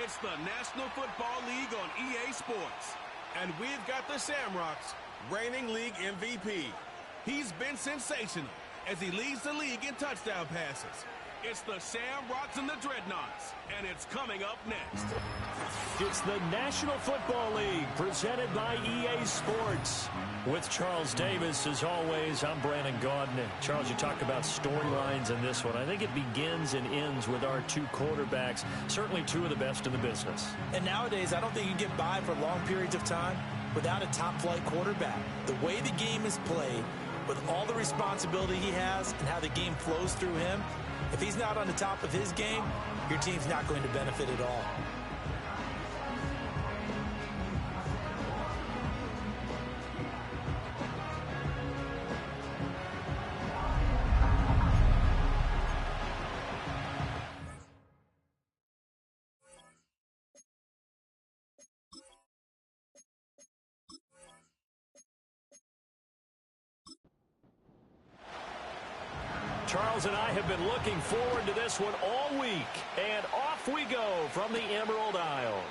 It's the National Football League on EA Sports. And we've got the Shamrocks, reigning league MVP. He's been sensational as he leads the league in touchdown passes. It's the Shamrocks and the Dreadnoughts, and it's coming up next. It's the National Football League presented by EA Sports. With Charles Davis, as always, I'm Brandon Gaudin. Charles, you talk about storylines in this one. I think it begins and ends with our two quarterbacks, certainly two of the best in the business. And nowadays, I don't think you can get by for long periods of time without a top-flight quarterback. The way the game is played, with all the responsibility he has and how the game flows through him, if he's not on the top of his game, your team's not going to benefit at all. Charles and I have been looking forward to this one all week. And off we go from the Emerald Isle.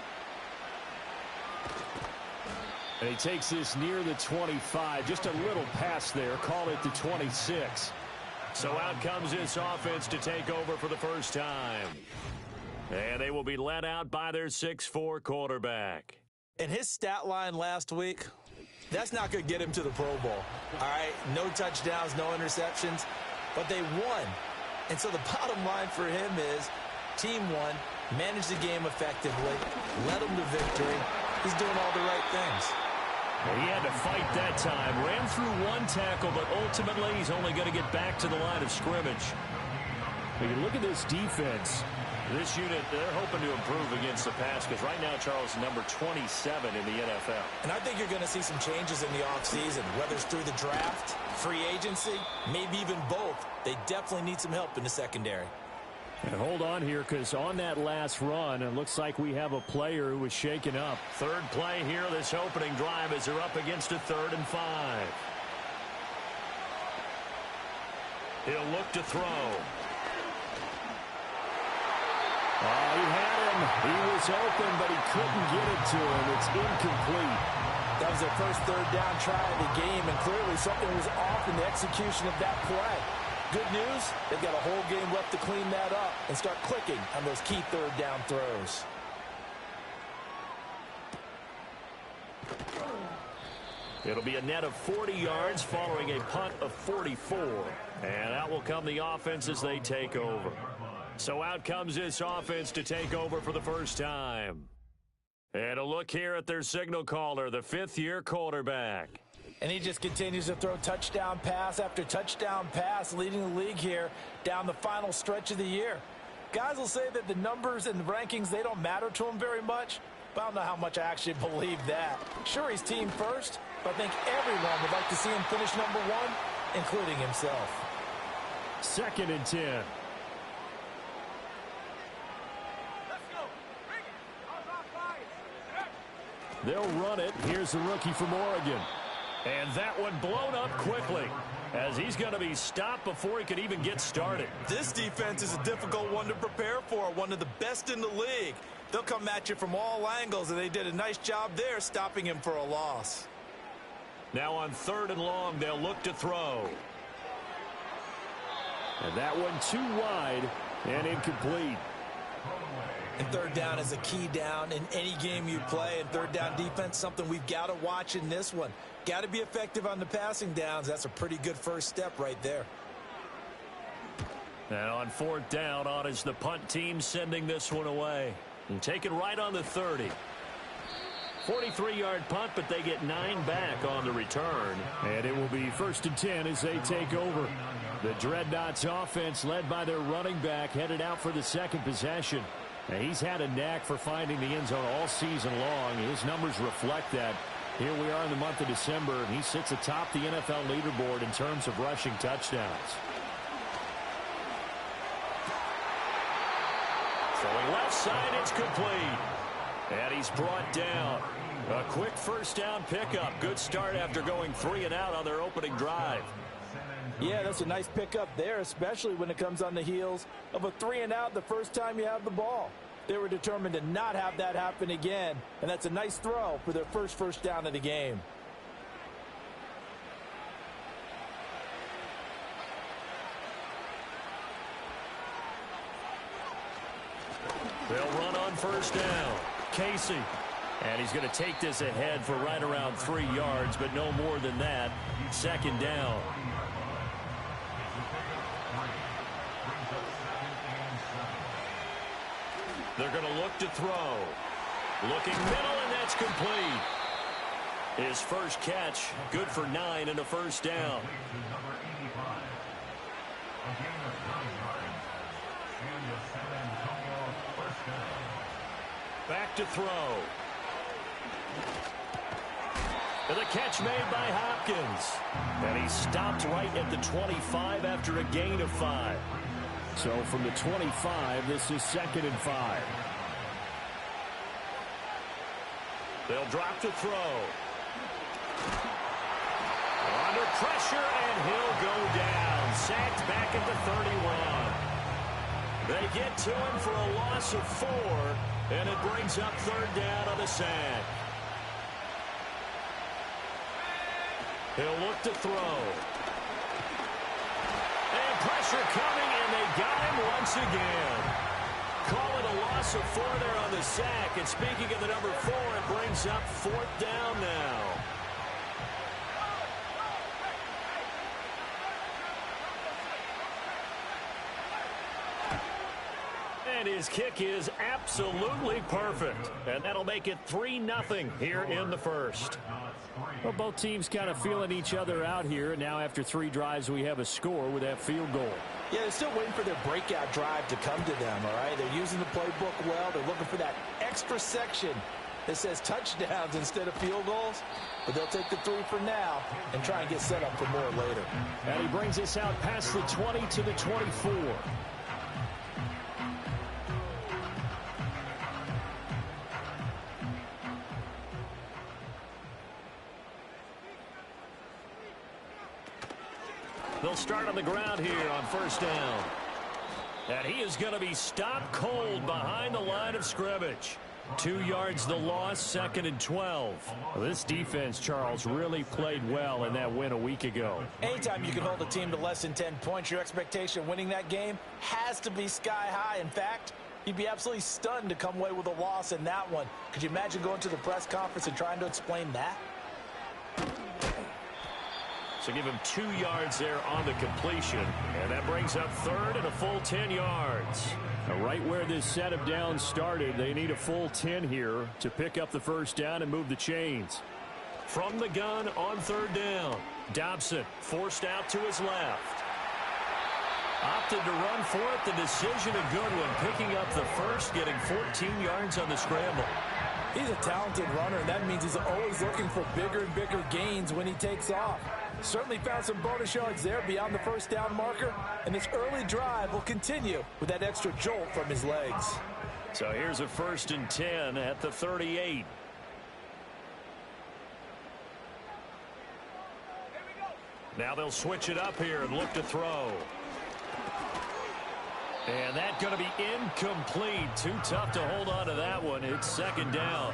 And he takes this near the 25. Just a little pass there. Call it the 26. So out comes this offense to take over for the first time. And they will be led out by their 6'4" quarterback. And his stat line last week, that's not going to get him to the Pro Bowl. All right, no touchdowns, no interceptions. But they won. And so the bottom line for him is team won, managed the game effectively, led them to victory. He's doing all the right things. Well, he had to fight that time. Ran through one tackle, but ultimately he's only going to get back to the line of scrimmage. When you look at this defense, this unit, they're hoping to improve against the pass because right now, Charles, number 27 in the NFL. And I think you're going to see some changes in the offseason, whether it's through the draft, free agency, maybe even both. They definitely need some help in the secondary. And hold on here because on that last run, it looks like we have a player who was shaken up. Third play here, this opening drive as they're up against a 3rd and 5. He'll look to throw. Oh, he had him. He was open, but he couldn't get it to him. It's incomplete. That was their first 3rd down try of the game, and clearly something was off in the execution of that play. Good news, they've got a whole game left to clean that up and start clicking on those key 3rd down throws. It'll be a net of 40 yards following a punt of 44. And out will come the offense as they take over. So out comes this offense to take over for the first time. And a look here at their signal caller, the 5th-year quarterback. And he just continues to throw touchdown pass after touchdown pass, leading the league here down the final stretch of the year. Guys will say that the numbers and the rankings, they don't matter to him very much, but I don't know how much I actually believe that. Sure, he's team first, but I think everyone would like to see him finish number 1, including himself. 2nd and 10. They'll run it. Here's the rookie from Oregon. And that one blown up quickly as he's going to be stopped before he could even get started. This defense is a difficult one to prepare for, one of the best in the league. They'll come at you from all angles, and they did a nice job there stopping him for a loss. Now on 3rd and long, they'll look to throw. And that one too wide and incomplete. And 3rd down is a key down in any game you play. And 3rd down defense, something we've got to watch in this one. Got to be effective on the passing downs. That's a pretty good first step right there. And on 4th down, on is the punt team sending this one away. And take it right on the 30. 43-yard punt, but they get 9 back on the return. And it will be 1st and 10 as they take over. The Dreadnoughts offense led by their running back headed out for the 2nd possession. Now, he's had a knack for finding the end zone all season long. His numbers reflect that. Here we are in the month of December, and he sits atop the NFL leaderboard in terms of rushing touchdowns. Throwing left side, it's complete. And he's brought down. A quick first down pickup. Good start after going 3 and out on their opening drive. Yeah, that's a nice pickup there, especially when it comes on the heels of a 3 and out the first time you have the ball. They were determined to not have that happen again, and that's a nice throw for their first down of the game. They'll run on first down. Casey. And he's going to take this ahead for right around 3 yards, but no more than that. Second down. They're going to look to throw. Looking middle, and that's complete. His first catch, good for 9 and a first down. Back to throw. And the catch made by Hopkins. And he stopped right at the 25 after a gain of 5. So from the 25, this is 2nd and 5. They'll drop to throw. Under pressure, and he'll go down. Sacked back at the 31. They get to him for a loss of 4, and it brings up 3rd down on the sack. He'll look to throw. And pressure coming, and they got him once again. Call it a loss of 4 there on the sack. And speaking of the number 4, it brings up 4th down now. And his kick is absolutely perfect. And that'll make it 3-0 here in the first. Well, both teams kind of feeling each other out here. And now after 3 drives, we have a score with that field goal. Yeah, they're still waiting for their breakout drive to come to them, all right? They're using the playbook well. They're looking for that extra section that says touchdowns instead of field goals. But they'll take the 3 for now and try and get set up for more later. And he brings us out past the 20 to the 24. They'll start on the ground here on first down. And he is going to be stopped cold behind the line of scrimmage. 2 yards the loss, 2nd and 12. Well, this defense, Charles, really played well in that win a week ago. Anytime you can hold a team to less than 10 points, your expectation of winning that game has to be sky high. In fact, you'd be absolutely stunned to come away with a loss in that one. Could you imagine going to the press conference and trying to explain that? So give him 2 yards there on the completion. And that brings up 3rd and a full 10 yards. Now right where this set of downs started, they need a full 10 here to pick up the first down and move the chains. From the gun on 3rd down, Dobson forced out to his left. Opted to run for it. The decision a good one. Picking up the first, getting 14 yards on the scramble. He's a talented runner, and that means he's always looking for bigger and bigger gains when he takes off. Certainly found some bonus yards there beyond the first down marker, and this early drive will continue with that extra jolt from his legs. So here's a 1st and 10 at the 38. Now they'll switch it up here and look to throw. And that's going to be incomplete. Too tough to hold on to that one. It's 2nd down.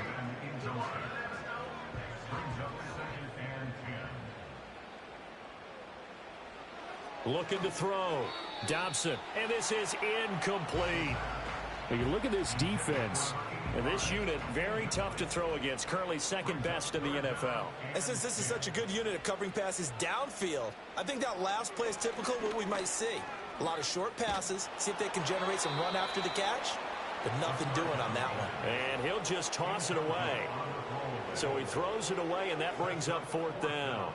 Looking to throw. Dobson. And this is incomplete. When you look at this defense, and this unit, very tough to throw against. Currently 2nd best in the NFL. And since this is such a good unit of covering passes downfield, I think that last play is typical of what we might see. A lot of short passes, see if they can generate some run after the catch, but nothing doing on that one. And he'll just toss it away. So he throws it away, and that brings up 4th down.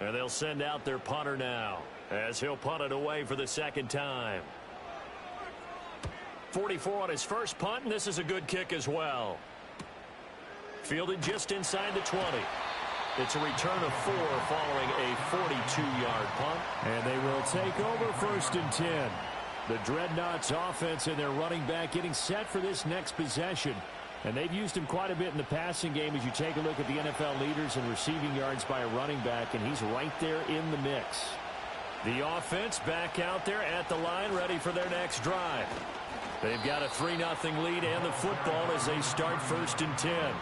And they'll send out their punter now, as he'll punt it away for the 2nd time. 44 on his first punt, and this is a good kick as well. Fielded just inside the 20. It's a return of 4 following a 42-yard punt. And they will take over 1st and 10. The Dreadnoughts offense and their running back getting set for this next possession. And they've used him quite a bit in the passing game as you take a look at the NFL leaders in receiving yards by a running back, and he's right there in the mix. The offense back out there at the line, ready for their next drive. They've got a 3-0 lead and the football as they start 1st and 10.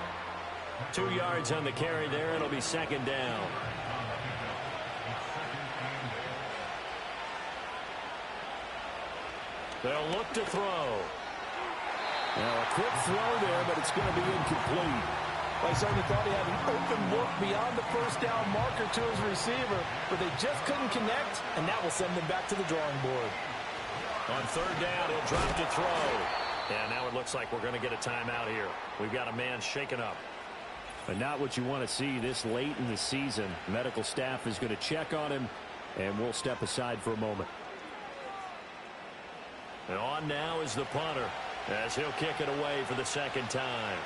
2 yards on the carry there. It'll be 2nd down. They'll look to throw. Now a quick throw there, but it's going to be incomplete. I certainly thought he had an open look beyond the first down marker to his receiver, but they just couldn't connect, and that will send them back to the drawing board. On 3rd down, he'll drop to throw. And now it looks like we're going to get a timeout here. We've got a man shaken up. But not what you want to see this late in the season. Medical staff is going to check on him, and we'll step aside for a moment. And on now is the punter, as he'll kick it away for the 2nd time.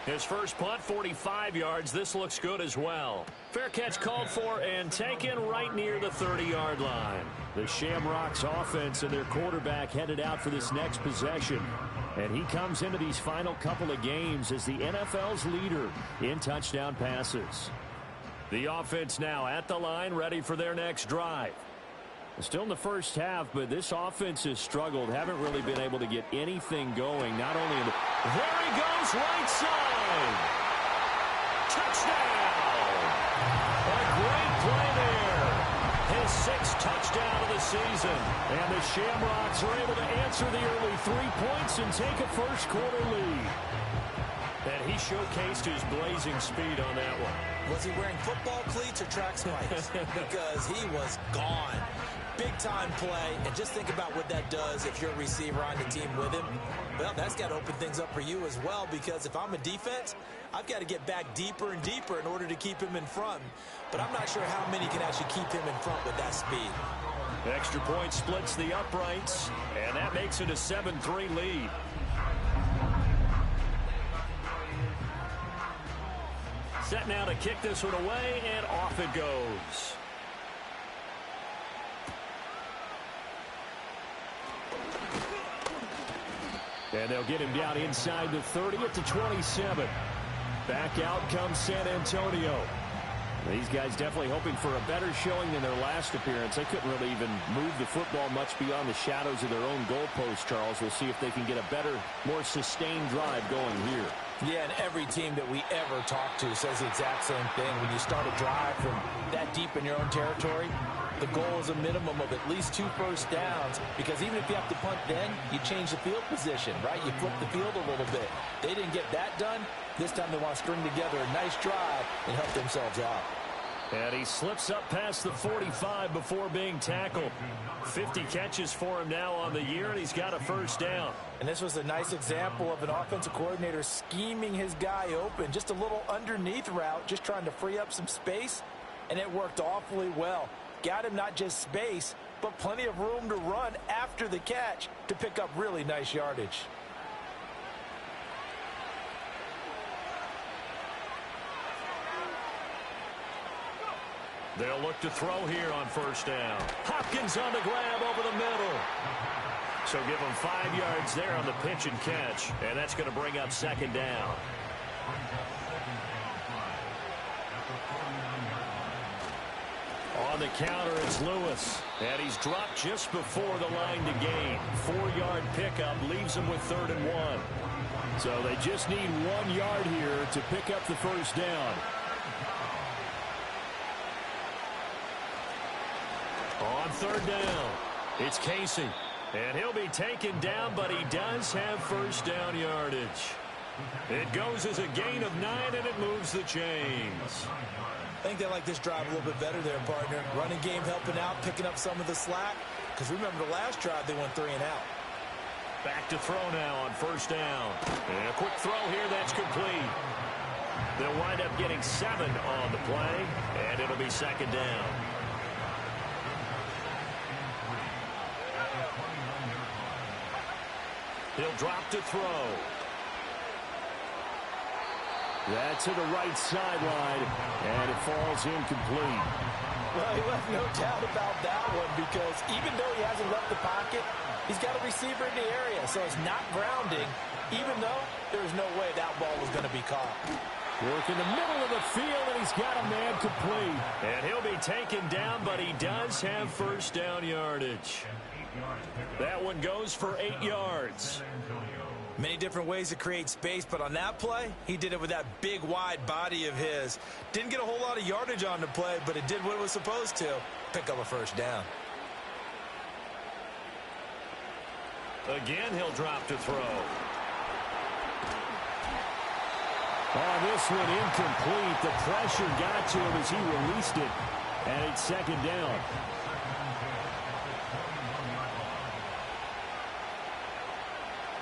His first punt, 45 yards. This looks good as well. Fair catch called for and taken right near the 30-yard line. The Shamrocks offense and their quarterback headed out for this next possession. And he comes into these final couple of games as the NFL's leader in touchdown passes. The offense now at the line, ready for their next drive. Still in the first half, but this offense has struggled. Haven't really been able to get anything going. Not only in the... There he goes, right side. Touchdown. A great play there. His 6th touchdown of the season. And the Shamrocks are able to answer the early 3 points and take a first-quarter lead. And he showcased his blazing speed on that one. Was he wearing football cleats or track spikes? Because he was gone. Big-time play, and just think about what that does if you're a receiver on the team with him. Well, that's got to open things up for you as well, because if I'm a defense, I've got to get back deeper and deeper in order to keep him in front. But I'm not sure how many can actually keep him in front with that speed. Extra point splits the uprights, and that makes it a 7-3 lead. Set now to kick this one away, and off it goes. And they'll get him down inside the 30 at the 27. Back out comes San Antonio. These guys definitely hoping for a better showing than their last appearance. They couldn't really even move the football much beyond the shadows of their own goalpost, Charles. We'll see if they can get a better, more sustained drive going here. Yeah, and every team that we ever talk to says the exact same thing. When you start a drive from that deep in your own territory, the goal is a minimum of at least 2 first downs, because even if you have to punt then, you change the field position, right? You flip the field a little bit. They didn't get that done. This time they want to string together a nice drive and help themselves out. And he slips up past the 45 before being tackled. 50 catches for him now on the year, and he's got a first down. And this was a nice example of an offensive coordinator scheming his guy open. Just a little underneath route, just trying to free up some space, and it worked awfully well. Got him not just space, but plenty of room to run after the catch to pick up really nice yardage. They'll look to throw here on first down. Hopkins on the grab over the middle. So give him 5 yards there on the pitch and catch, and that's going to bring up second down. On the counter, it's Lewis. And he's dropped just before the line to gain. 4-yard pickup leaves him with 3rd and 1. So they just need 1 yard here to pick up the first down. On 3rd down, it's Casey. And he'll be taken down, but he does have first down yardage. It goes as a gain of 9, and it moves the chains. I think they like this drive a little bit better there, partner. Running game helping out, picking up some of the slack. Because remember the last drive, they went 3 and out. Back to throw now on first down. And a quick throw here, that's complete. They'll wind up getting 7 on the play, and it'll be second down. He'll drop to throw. That's to the right sideline, and it falls incomplete. Well, he left no doubt about that one, because even though he hasn't left the pocket, he's got a receiver in the area, so it's not grounding, even though there's no way that ball was going to be caught. Work in the middle of the field, and he's got a man complete. And he'll be taken down, but he does have first down yardage. That one goes for 8 yards. Many different ways to create space, but on that play, he did it with that big, wide body of his. Didn't get a whole lot of yardage on the play, but it did what it was supposed to. Pick up a first down. Again, he'll drop to throw. Oh, this one incomplete. The pressure got to him as he released it. And it's second down.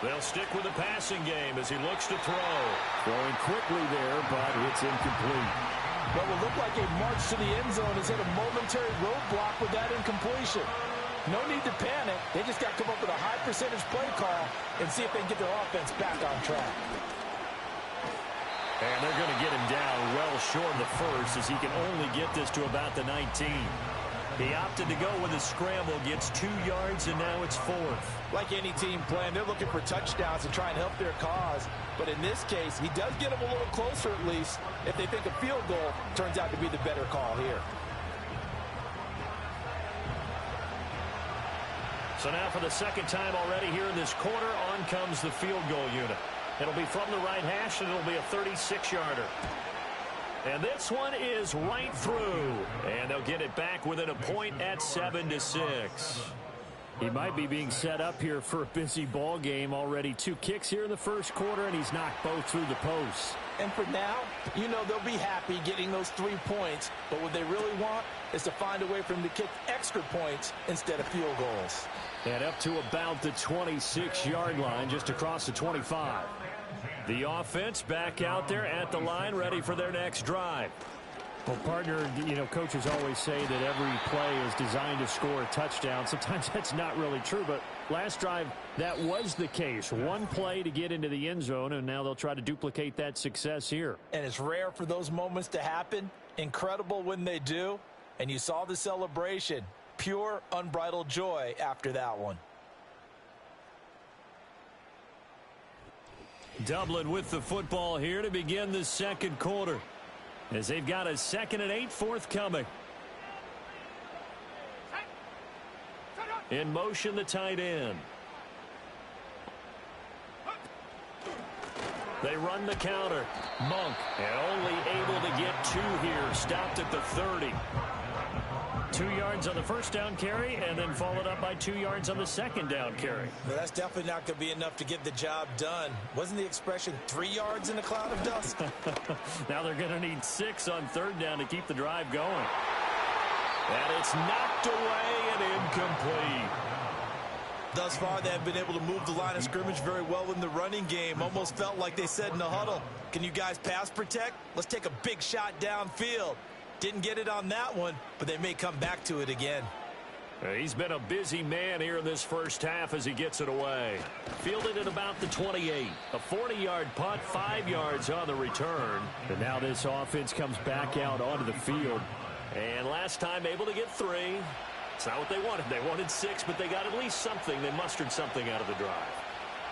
They'll stick with the passing game as he looks to throw. Throwing quickly there, but it's incomplete. What will look like a march to the end zone has hit a momentary roadblock with that incompletion. No need to panic. They just got to come up with a high percentage play call and see if they can get their offense back on track. And they're going to get him down well short of the first as he can only get this to about the 19. He opted to go with a scramble, gets 2 yards, and now it's 4th. Like any team plan, they're looking for touchdowns to try and help their cause. But in this case, he does get them a little closer at least if they think a field goal turns out to be the better call here. So now for the second time already here in this quarter, on comes the field goal unit. It'll be from the right hash, and it'll be a 36-yarder. And this one is right through. And they'll get it back within a point at 7-6. He might be being set up here for a busy ball game. Already 2 kicks here in the first quarter, and he's knocked both through the posts. And for now, you know they'll be happy getting those 3 points. But what they really want is to find a way for them to kick extra points instead of field goals. And up to about the 26-yard line, just across the 25. The offense back out there at the line, ready for their next drive. Well, partner, you know, coaches always say that every play is designed to score a touchdown. Sometimes that's not really true, but last drive, that was the case. 1 play to get into the end zone, and now they'll try to duplicate that success here. And it's rare for those moments to happen. Incredible when they do. And you saw the celebration. Pure, unbridled joy after that one. Dublin with the football here to begin the second quarter, as they've got a 2nd and 8 forthcoming. In motion, the tight end. They run the counter. Monk, and only able to get 2 here. Stopped at the 30. 2 yards on the first down carry, and then followed up by 2 yards on the second down carry. Well, that's definitely not going to be enough to get the job done. Wasn't the expression 3 yards in a cloud of dust? Now they're going to need 6 on 3rd down to keep the drive going. And it's knocked away and incomplete. Thus far, they have been able to move the line of scrimmage very well in the running game. Almost felt like they said in the huddle, can you guys pass protect? Let's take a big shot downfield. Didn't get it on that one, but they may come back to it again. He's been a busy man here in this first half as he gets it away. Fielded at about the 28. A 40-yard punt, 5 yards on the return. And now this offense comes back out onto the field. And last time able to get 3. It's not what they wanted. They wanted 6, but they got at least something. They mustered something out of the drive.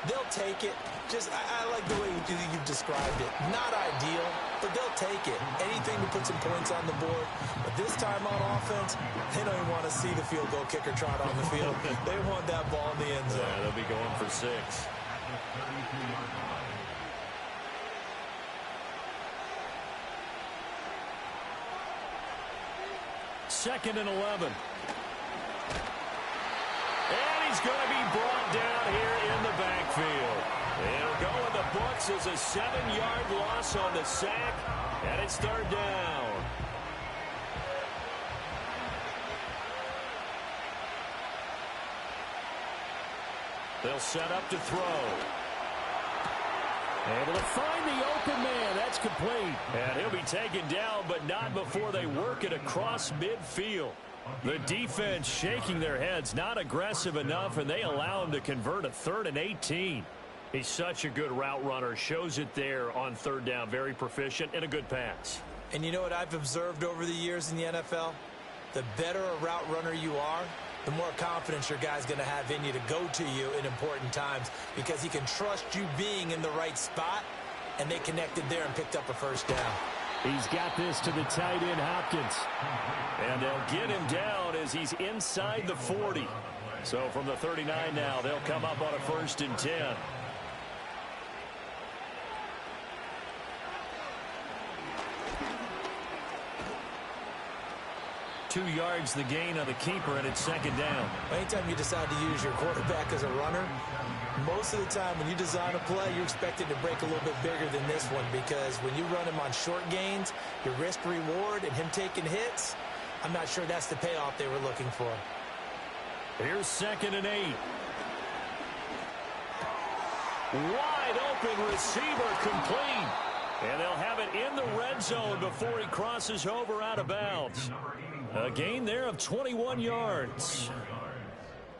They'll take it. Just, I like the way you've described it. Not ideal, but they'll take it. Anything to put some points on the board. But this time on offense, they don't even want to see the field goal kicker trot on the field. They want that ball in the end zone. Yeah, they'll be going for 6. Second and 11. And he's going to be brought down here in the backfield. It'll go in the books as a 7-yard loss on the sack, and it's 3rd down. They'll set up to throw. Able to find the open man. That's complete. And he'll be taken down, but not before they work it across midfield. The defense shaking their heads, not aggressive enough, and they allow him to convert a 3rd and 18. He's such a good route runner. Shows it there on 3rd down. Very proficient and a good pass. And you know what I've observed over the years in the NFL? The better a route runner you are, the more confidence your guy's going to have in you to go to you in important times because he can trust you being in the right spot and they connected there and picked up a first down. He's got this to the tight end, Hopkins. And they'll get him down as he's inside the 40. So from the 39 now, they'll come up on a 1st and 10. 2 yards the gain on the keeper, and it's 2nd down. Anytime you decide to use your quarterback as a runner, most of the time when you design a play, you're expected to break a little bit bigger than this one, because when you run him on short gains, your risk-reward and him taking hits, I'm not sure that's the payoff they were looking for. Here's 2nd and 8. Wide open receiver, complete. And they'll have it in the red zone before he crosses over out of bounds. A gain there of 21 yards.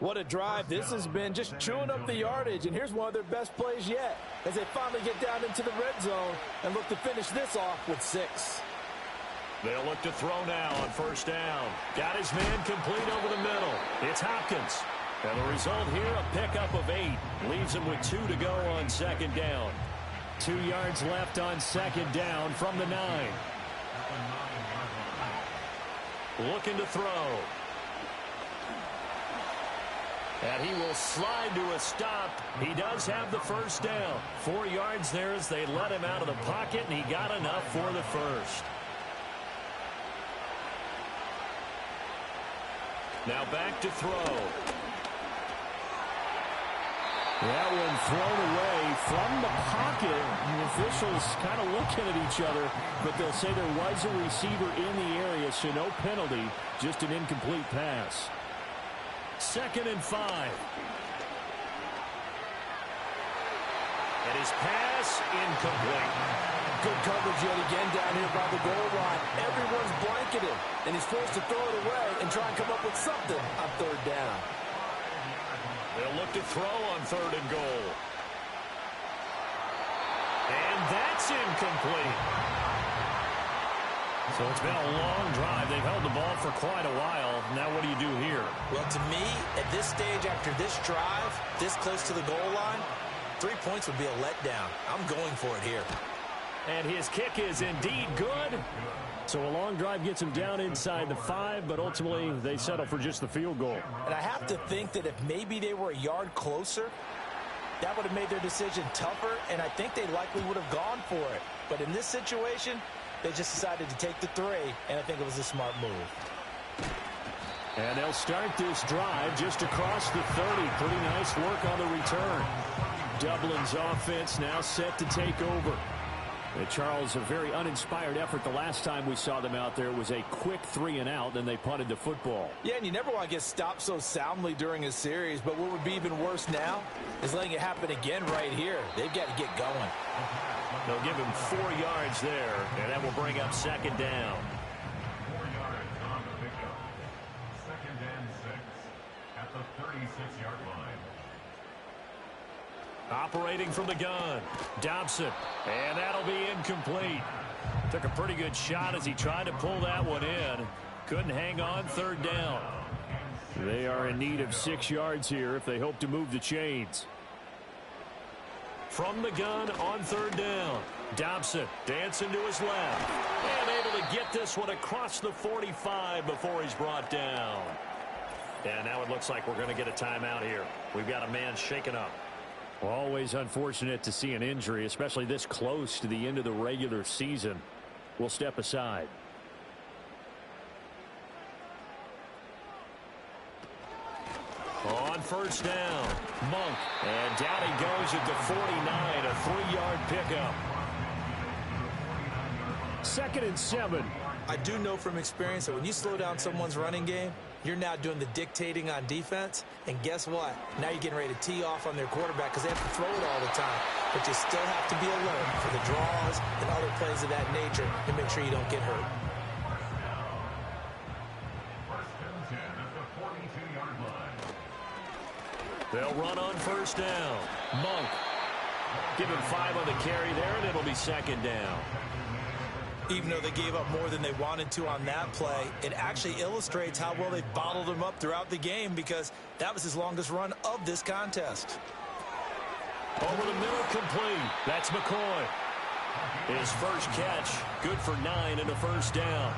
What a drive this has been, just chewing up the yardage. And here's one of their best plays yet, as they finally get down into the red zone and look to finish this off with 6. They'll look to throw now on 1st down. Got his man complete over the middle. It's Hopkins. And the result here, a pickup of 8. Leaves him with 2 to go on 2nd down. 2 yards left on 2nd down from the 9. Looking to throw. And he will slide to a stop. He does have the 1st down. 4 yards there as they let him out of the pocket, and he got enough for the 1st. Now back to throw. That one thrown away from the pocket. The officials kind of looking at each other, but they'll say there was a receiver in the area, so no penalty, just an incomplete pass. 2nd and 5. And his pass incomplete. Good coverage yet again down here by the goal line. Everyone's blanketed, and he's forced to throw it away and try and come up with something on 3rd down. They'll look to throw on 3rd and goal. And that's incomplete. So it's been a long drive. They've held the ball for quite a while. Now what do you do here? Well, to me, at this stage after this drive, this close to the goal line, 3 points would be a letdown. I'm going for it here. And his kick is indeed good. So a long drive gets him down inside the 5, but ultimately they settle for just the field goal. And I have to think that if maybe they were a yard closer, that would have made their decision tougher, and I think they likely would have gone for it. But in this situation, they just decided to take the 3, and I think it was a smart move. And they'll start this drive just across the 30. Pretty nice work on the return. Dublin's offense now set to take over. Charles, a very uninspired effort the last time we saw them out there. It was a quick 3 and out, then they punted the football. Yeah, and you never want to get stopped so soundly during a series, but what would be even worse now is letting it happen again right here. They've got to get going. They'll give him 4 yards there, and that will bring up 2nd down. 4 yards on the pickup. 2nd and 6 at the 36-yard line. Operating from the gun, Dobson, and that'll be incomplete. Took a pretty good shot as he tried to pull that one in. Couldn't hang on 3rd down. They are in need of 6 yards here if they hope to move the chains. From the gun on 3rd down, Dobson dancing to his left. And able to get this one across the 45 before he's brought down. And now it looks like we're going to get a timeout here. We've got a man shaken up. Always unfortunate to see an injury, especially this close to the end of the regular season. We'll step aside. On 1st down, Monk. And down he goes at the 49, a 3-yard pickup. 2nd and 7. I do know from experience that when you slow down someone's running game, you're now doing the dictating on defense. And guess what? Now you're getting ready to tee off on their quarterback because they have to throw it all the time. But you still have to be alert for the draws and other plays of that nature to make sure you don't get hurt. 1st and 10 at the 42-yard line. They'll run on 1st down. Monk. Give him 5 on the carry there, and it'll be 2nd down. Even though they gave up more than they wanted to on that play, it actually illustrates how well they bottled him up throughout the game, because that was his longest run of this contest. Over the middle, complete. That's McCoy. His first catch, good for 9 and a first down.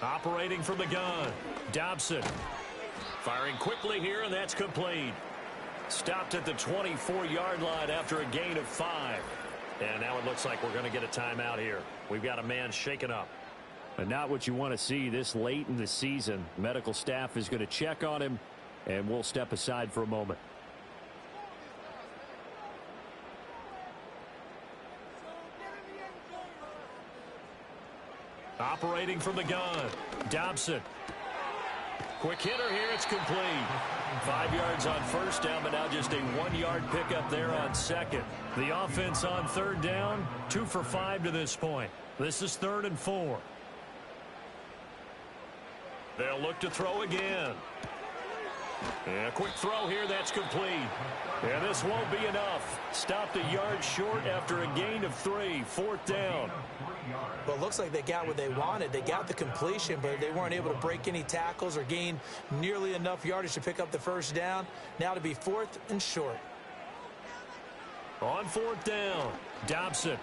Operating from the gun, Dobson. Firing quickly here, and that's complete. Stopped at the 24-yard line after a gain of 5. And now it looks like we're going to get a timeout here. We've got a man shaken up. And not what you want to see this late in the season. Medical staff is going to check on him, and we'll step aside for a moment. Operating from the gun, Dobson. Quick hitter here, it's complete. 5 yards on first down, but now just a 1-yard pickup there on second. The offense on third down, 2 for 5 to this point. This is 3rd and 4. They'll look to throw again. And a quick throw here, that's complete. And this won't be enough. Stopped a yard short after a gain of 3, 4th down. Well, it looks like they got what they wanted. They got the completion, but they weren't able to break any tackles or gain nearly enough yardage to pick up the first down. Now to be 4th and short. On 4th down, Dobson.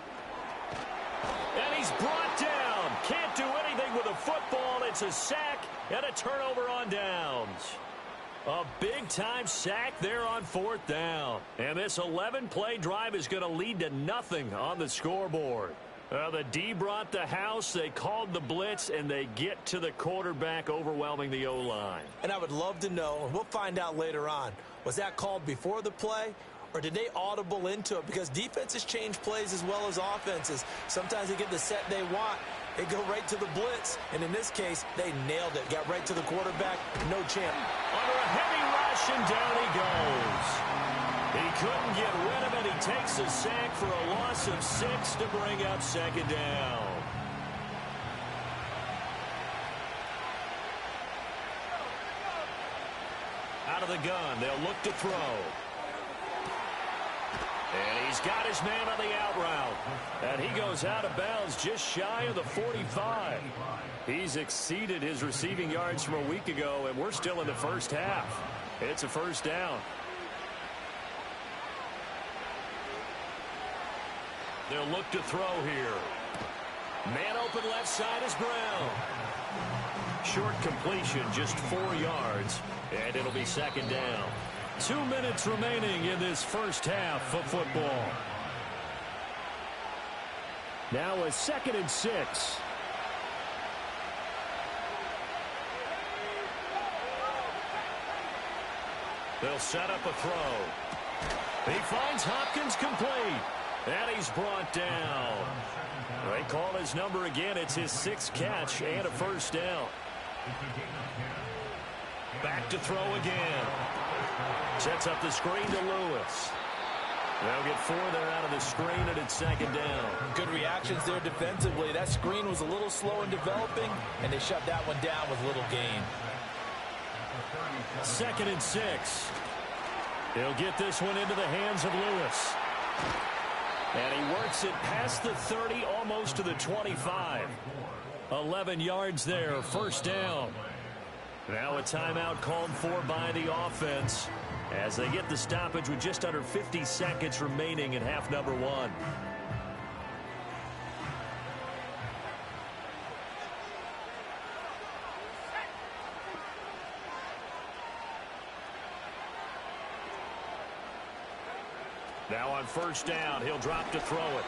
And he's brought down. Can't do anything with a football. It's a sack and a turnover on downs. A big-time sack there on 4th down. And this 11-play drive is going to lead to nothing on the scoreboard. The D brought the house, they called the blitz, and they get to the quarterback, overwhelming the O-line. And I would love to know, and we'll find out later on, was that called before the play, or did they audible into it? Because defenses change plays as well as offenses. Sometimes they get the set they want, they go right to the blitz, and in this case, they nailed it. Got right to the quarterback, no chance. Under a heavy rush, and down he goes. He couldn't get rid of it. He takes a sack for a loss of 6 to bring up 2nd down. Out of the gun, they'll look to throw. And he's got his man on the out route. And he goes out of bounds just shy of the 45. He's exceeded his receiving yards from a week ago, and we're still in the first half. It's a first down. They'll look to throw here. Man open left side is Brown. Short completion, just 4 yards, and it'll be 2nd down. 2 minutes remaining in this first half of football. Now a 2nd and 6. They'll set up a throw. He finds Hopkins complete. And he's brought down. They call his number again. It's his 6th catch and a first down. Back to throw again. Sets up the screen to Lewis. They'll get 4 there out of the screen, and it's 2nd down. Good reactions there defensively. That screen was a little slow in developing, and they shut that one down with little gain. 2nd and 6. He'll get this one into the hands of Lewis. And he works it past the 30, almost to the 25. 11 yards there, first down. Now a timeout called for by the offense as they get the stoppage with just under 50 seconds remaining in half number 1. Now on first down, he'll drop to throw it.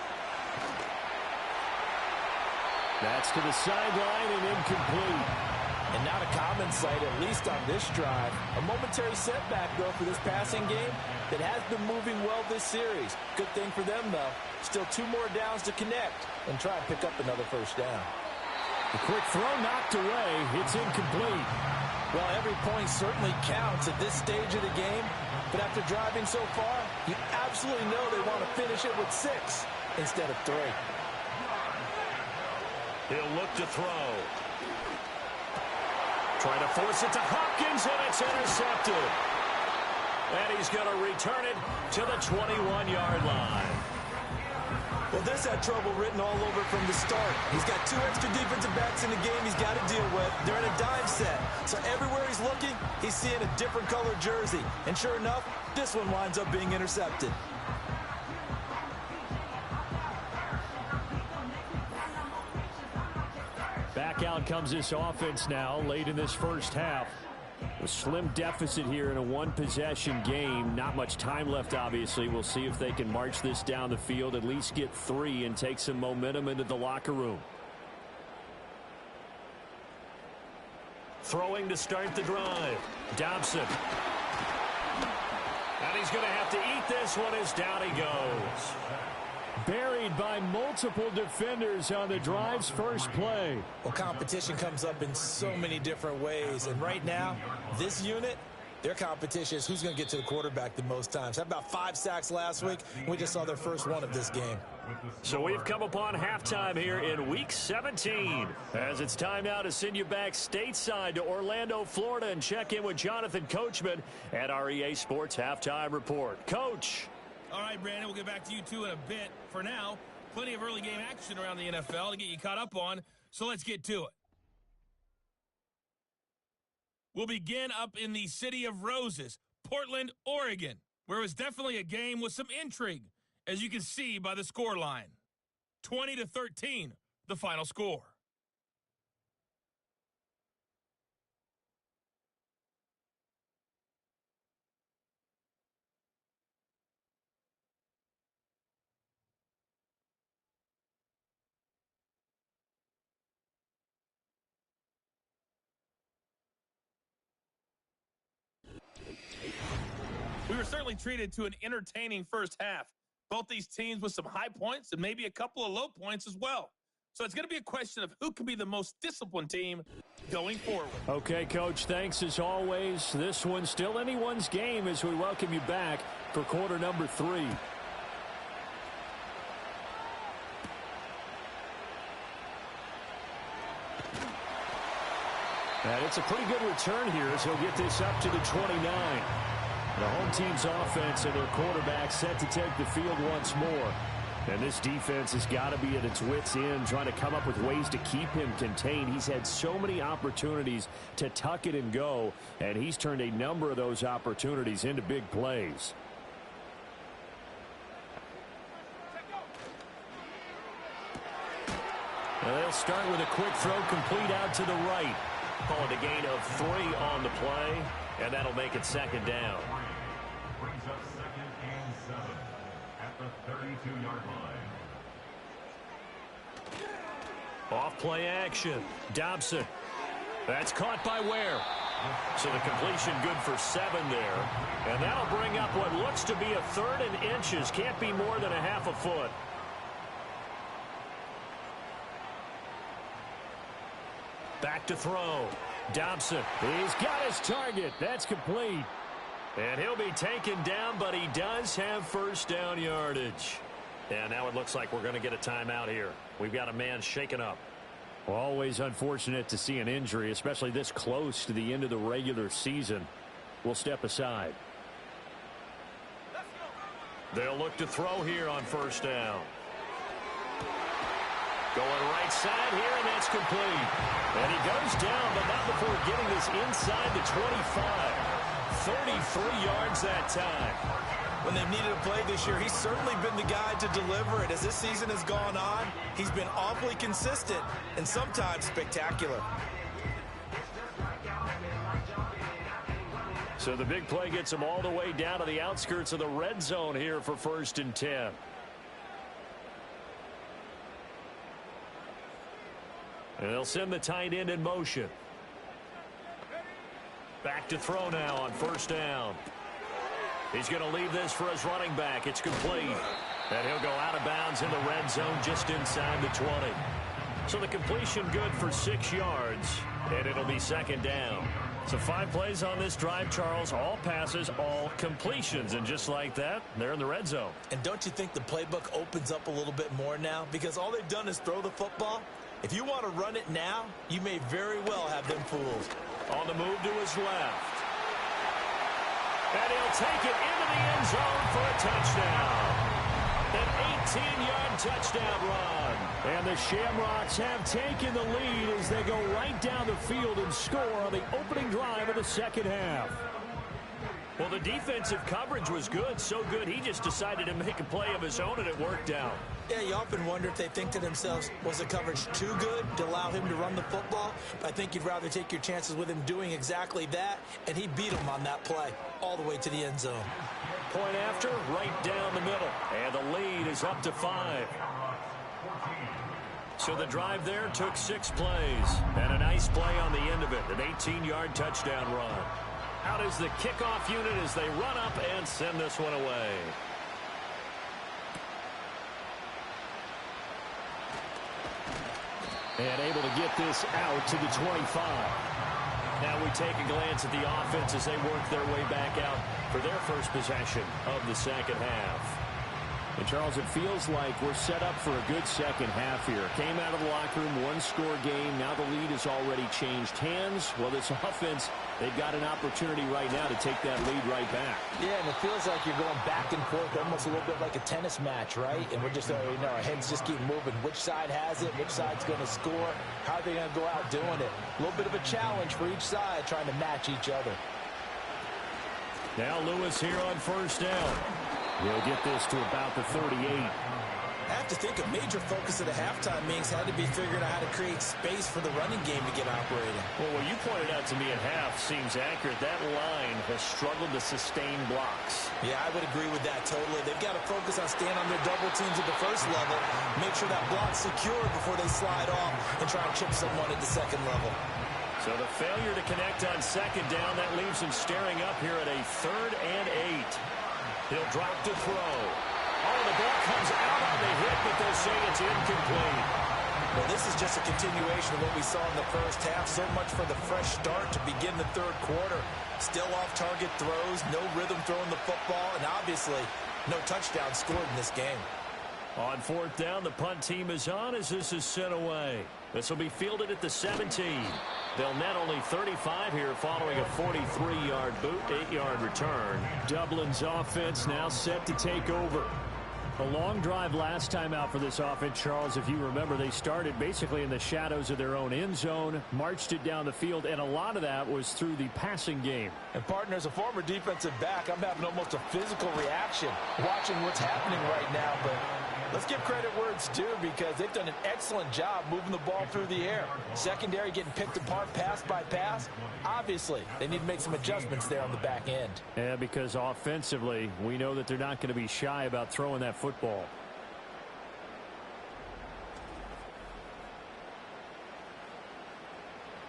That's to the sideline and incomplete. And not a common sight, at least on this drive. A momentary setback, though, for this passing game that has been moving well this series. Good thing for them, though. Still 2 more downs to connect and try and pick up another first down. The quick throw knocked away. It's incomplete. Well, every point certainly counts at this stage of the game. But after driving so far, you absolutely know they want to finish it with 6 instead of 3. He'll look to throw. Trying to force it to Hopkins, and it's intercepted. And he's going to return it to the 21-yard line. Well, this had trouble written all over from the start. He's got 2 extra defensive backs in the game he's got to deal with. They're in a dime set. So everywhere he's looking, he's seeing a different color jersey. And sure enough, this one winds up being intercepted. Back out comes this offense now late in this first half. A slim deficit here in a one-possession game. Not much time left, obviously. We'll see if they can march this down the field, at least get 3 and take some momentum into the locker room. Throwing to start the drive. Dobson. And he's going to have to eat this one as down he goes. Buried by multiple defenders on the drive's first play. Well, competition comes up in so many different ways. And right now, this unit, their competition is who's going to get to the quarterback the most times. Had about 5 sacks last week. We just saw their first one of this game. So we've come upon halftime here in Week 17. As it's time now to send you back stateside to Orlando, Florida, and check in with Jonathan Coachman at our EA Sports Halftime Report. Coach. All right, Brandon, we'll get back to you two in a bit. For now, plenty of early game action around the NFL to get you caught up on, so let's get to it. We'll begin up in the City of Roses, Portland, Oregon, where it was definitely a game with some intrigue, as you can see by the score line. 20-13, the final score. We were certainly treated to an entertaining first half. Both these teams with some high points and maybe a couple of low points as well. So it's going to be a question of who can be the most disciplined team going forward. Okay, Coach, thanks as always. This one's still anyone's game as we welcome you back for quarter number 3. And it's a pretty good return here as he'll get this up to the 29. The home team's offense and their quarterback set to take the field once more. And this defense has got to be at its wits' end, trying to come up with ways to keep him contained. He's had so many opportunities to tuck it and go, and he's turned a number of those opportunities into big plays. Well, they'll start with a quick throw complete out to the right. Calling a gain of 3 on the play, and that'll make it second down. Brings up 2nd and 7 at the 32-yard line. Off play action. Dobson. That's caught by Ware. So the completion good for 7 there. And that'll bring up what looks to be a 3rd and inches. Can't be more than a half a foot. Back to throw. Dobson. He's got his target. That's complete. And he'll be taken down, but he does have first down yardage. And now it looks like we're going to get a timeout here. We've got a man shaken up. Well, always unfortunate to see an injury, especially this close to the end of the regular season. We'll step aside. They'll look to throw here on first down. Going right side here, and that's complete. And he goes down, but not before getting this inside the 25. 33 yards that time. When they've needed a play this year, he's certainly been the guy to deliver it. As this season has gone on, he's been awfully consistent and sometimes spectacular. So the big play gets him all the way down to the outskirts of the red zone here for 1st and 10. And they'll send the tight end in motion. Back to throw now on first down. He's going to leave this for his running back. It's complete. And he'll go out of bounds in the red zone just inside the 20. So the completion good for 6 yards. And it'll be second down. So 5 plays on this drive, Charles. All passes, all completions. And just like that, they're in the red zone. And don't you think the playbook opens up a little bit more now? Because all they've done is throw the football. If you want to run it now, you may very well have them fooled. On the move to his left. And he'll take it into the end zone for a touchdown. An 18-yard touchdown run. And the Shamrocks have taken the lead as they go right down the field and score on the opening drive of the second half. Well, the defensive coverage was good, so good he just decided to make a play of his own, and it worked out. Yeah, you often wonder if they think to themselves, was the coverage too good to allow him to run the football? But I think you'd rather take your chances with him doing exactly that, and he beat him on that play all the way to the end zone. Point after, right down the middle, and the lead is up to 5. So the drive there took 6 plays, and a nice play on the end of it, an 18-yard touchdown run. Out is the kickoff unit as they run up and send this one away. And able to get this out to the 25. Now we take a glance at the offense as they work their way back out for their first possession of the second half. And, Charles, it feels like we're set up for a good second half here. Came out of the locker room, one-score game. Now the lead has already changed hands. Well, this offense, they've got an opportunity right now to take that lead right back. Yeah, and it feels like you're going back and forth, almost a little bit like a tennis match, right? And we're just, our heads just keep moving. Which side has it? Which side's going to score? How are they going to go out doing it? A little bit of a challenge for each side, trying to match each other. Now Lewis here on first down. He'll get this to about the 38. I have to think a major focus of the halftime meetings had to be figuring out how to create space for the running game to get operating. Well, what you pointed out to me at half seems accurate. That line has struggled to sustain blocks. Yeah, I would agree with that totally. They've got to focus on staying on their double teams at the first level, make sure that block's secure before they slide off and try and chip someone at the second level. So the failure to connect on second down, that leaves him staring up here at a 3rd and 8. He'll drop to throw. Oh, the ball comes out on the hit, but they'll say it's incomplete. Well, this is just a continuation of what we saw in the first half. So much for the fresh start to begin the third quarter. Still off-target throws, no rhythm throwing the football, and obviously no touchdown scored in this game. On 4th down, the punt team is on as this is sent away. This will be fielded at the 17. They'll net only 35 here following a 43-yard boot, 8-yard return. Dublin's offense now set to take over. A long drive last time out for this offense, Charles. If you remember, they started basically in the shadows of their own end zone, marched it down the field, and a lot of that was through the passing game. And, partner, as a former defensive back, I'm having almost a physical reaction watching what's happening right now, but let's give credit where it's due because they've done an excellent job moving the ball through the air. Secondary getting picked apart pass by pass. Obviously, they need to make some adjustments there on the back end. Yeah, because offensively, we know that they're not going to be shy about throwing that football.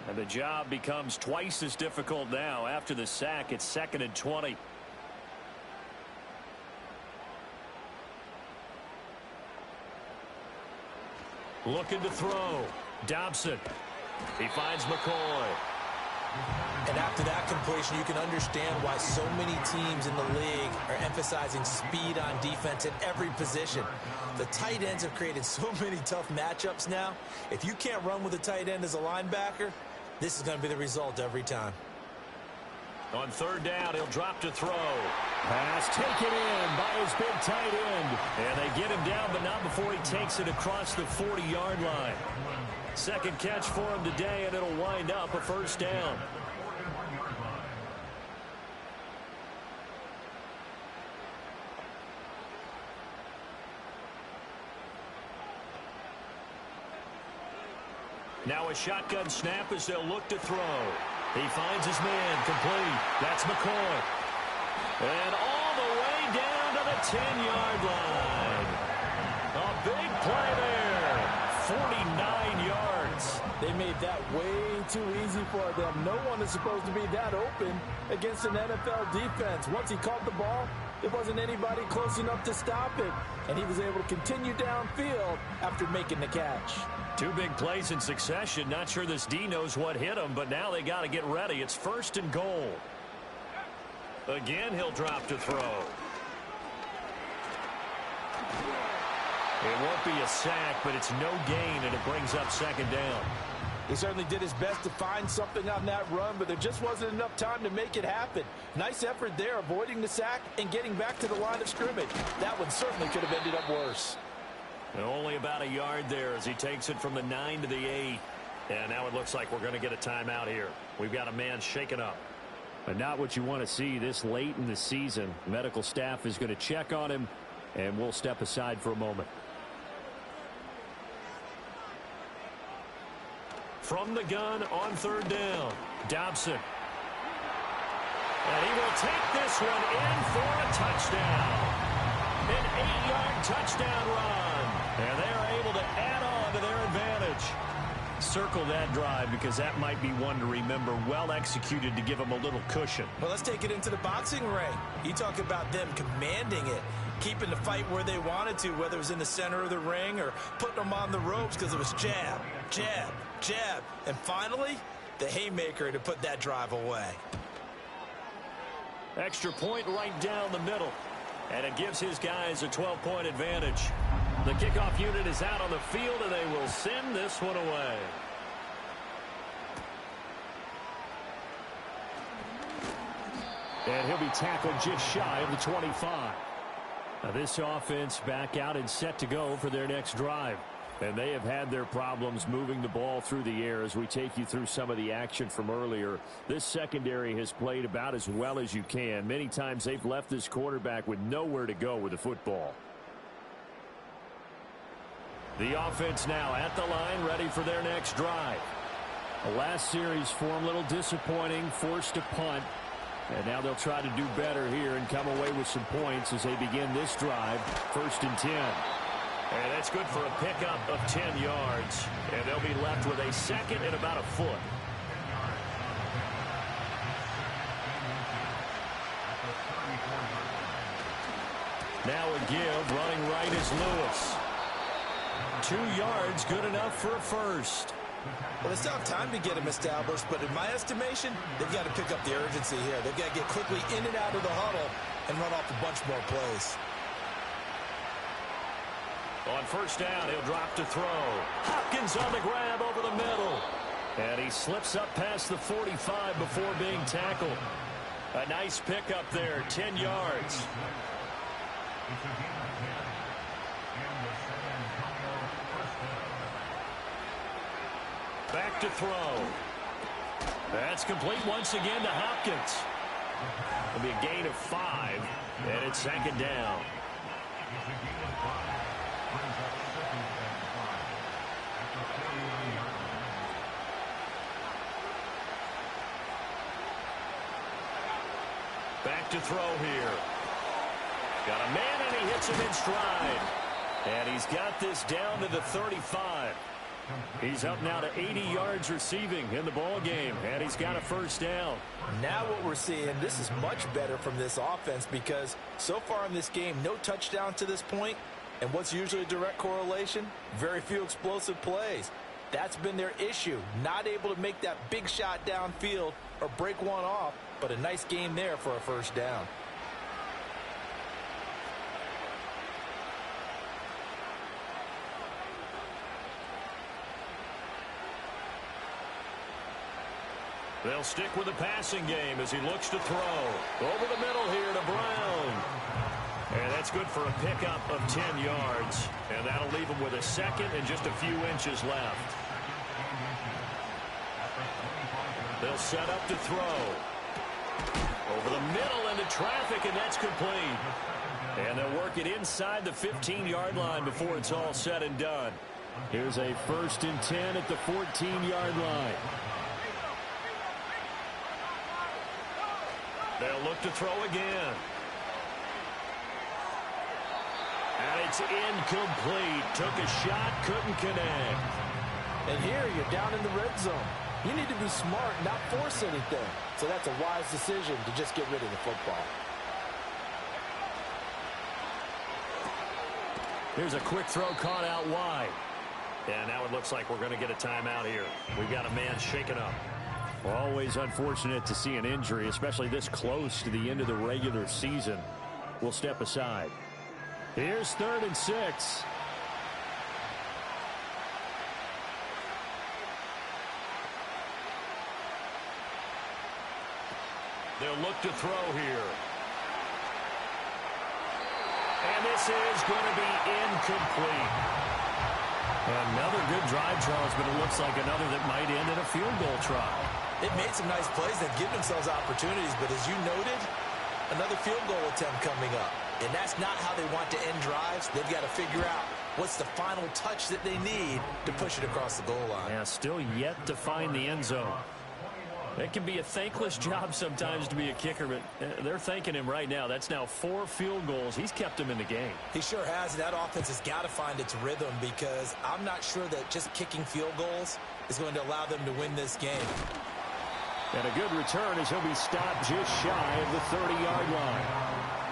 And the job becomes twice as difficult now after the sack. It's 2nd and 20. Looking to throw. Dobson. He finds McCoy. And after that completion, you can understand why so many teams in the league are emphasizing speed on defense at every position. The tight ends have created so many tough matchups now. If you can't run with a tight end as a linebacker, this is going to be the result every time. On 3rd down, he'll drop to throw. Pass taken in by his big tight end. And they get him down, but not before he takes it across the 40-yard line. Second catch for him today, and it'll wind up a 1st down. Now a shotgun snap as they'll look to throw. He finds his man, complete. That's McCoy. And all the way down to the 10-yard line. A big play there. 49 yards. They made that way too easy for them. No one is supposed to be that open against an NFL defense. Once he caught the ball, there wasn't anybody close enough to stop it. And he was able to continue downfield after making the catch. 2 big plays in succession. Not sure this D knows what hit him, but now they got to get ready. It's 1st and goal. Again, he'll drop to throw. It won't be a sack, but it's no gain, and it brings up 2nd down. He certainly did his best to find something on that run, but there just wasn't enough time to make it happen. Nice effort there, avoiding the sack and getting back to the line of scrimmage. That one certainly could have ended up worse. And only about a yard there as he takes it from the 9 to the 8. And now it looks like we're going to get a timeout here. We've got a man shaken up. But not what you want to see this late in the season. Medical staff is going to check on him, and we'll step aside for a moment. From the gun on 3rd down, Dobson. And he will take this one in for a touchdown. An 8-yard touchdown run. And they are able to add on to their advantage. Circle that drive because that might be one to remember. Well executed to give them a little cushion. Well, let's take it into the boxing ring. You talk about them commanding it, keeping the fight where they wanted to, whether it was in the center of the ring or putting them on the ropes because it was jab, jab, jab. And finally, the haymaker to put that drive away. Extra point right down the middle. And it gives his guys a 12-point advantage. The kickoff unit is out on the field, and they will send this one away. And he'll be tackled just shy of the 25. Now this offense back out and set to go for their next drive. And they have had their problems moving the ball through the air as we take you through some of the action from earlier. This secondary has played about as well as you can. Many times they've left this quarterback with nowhere to go with the football. The offense now at the line, ready for their next drive. The last series for them a little disappointing, forced to punt. And now they'll try to do better here and come away with some points as they begin this drive. 1st and 10. And that's good for a pickup of 10 yards. And they'll be left with a 2nd and about a foot. Now a give, running right is Lewis. 2 yards, good enough for a first. Well, they still have time to get him established, but in my estimation, they've got to pick up the urgency here. They've got to get quickly in and out of the huddle and run off a bunch more plays. On 1st down, he'll drop to throw. Hopkins on the grab over the middle. And he slips up past the 45 before being tackled. A nice pickup there, 10 yards. Back to throw. That's complete once again to Hopkins. It'll be a gain of 5, and it's 2nd down. Back to throw here. Got a man, and he hits him in stride. And he's got this down to the 35. He's up now to 80 yards receiving in the ball game, and he's got a 1st down. Now what we're seeing, this is much better from this offense because so far in this game, no touchdown to this point. And what's usually a direct correlation? Very few explosive plays. That's been their issue, not able to make that big shot downfield or break one off, but a nice game there for a 1st down. They'll stick with the passing game as he looks to throw. Over the middle here to Brown. And that's good for a pickup of 10 yards. And that'll leave him with a 2nd and just a few inches left. They'll set up to throw. Over the middle into traffic, and that's complete. And they'll work it inside the 15-yard line before it's all said and done. Here's a 1st and 10 at the 14-yard line. They'll look to throw again. And it's incomplete. Took a shot, couldn't connect. And here you're down in the red zone. You need to be smart, not force anything. So that's a wise decision to just get rid of the football. Here's a quick throw caught out wide. And now it looks like we're going to get a timeout here. We've got a man shaken up. Always unfortunate to see an injury, especially this close to the end of the regular season. We'll step aside. Here's 3rd and 6. They'll look to throw here. And this is going to be incomplete. Another good drive, Charles, but it looks like another that might end in a field goal try. They've made some nice plays. They've given themselves opportunities, but as you noted, another field goal attempt coming up. And that's not how they want to end drives. They've got to figure out what's the final touch that they need to push it across the goal line. Yeah, still yet to find the end zone. It can be a thankless job sometimes to be a kicker, but they're thanking him right now. That's now 4 field goals. He's kept them in the game. He sure has. That offense has got to find its rhythm because I'm not sure that just kicking field goals is going to allow them to win this game. And a good return as he'll be stopped just shy of the 30-yard line.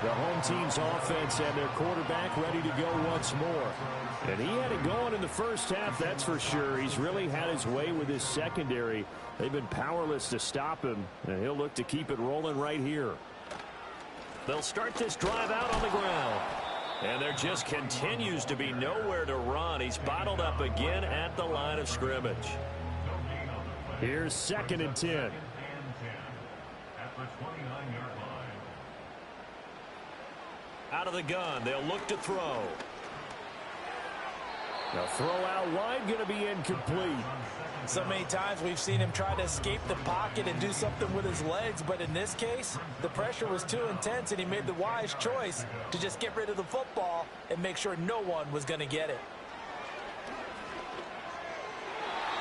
The home team's offense and their quarterback ready to go once more. And he had it going in the first half, that's for sure. He's really had his way with his secondary. They've been powerless to stop him, and he'll look to keep it rolling right here. They'll start this drive out on the ground. And there just continues to be nowhere to run. He's bottled up again at the line of scrimmage. Here's 2nd and 10. At the 29-yard line. Out of the gun, they'll look to throw. The throw out wide going to be incomplete. So many times we've seen him try to escape the pocket and do something with his legs, but in this case, the pressure was too intense and he made the wise choice to just get rid of the football and make sure no one was going to get it.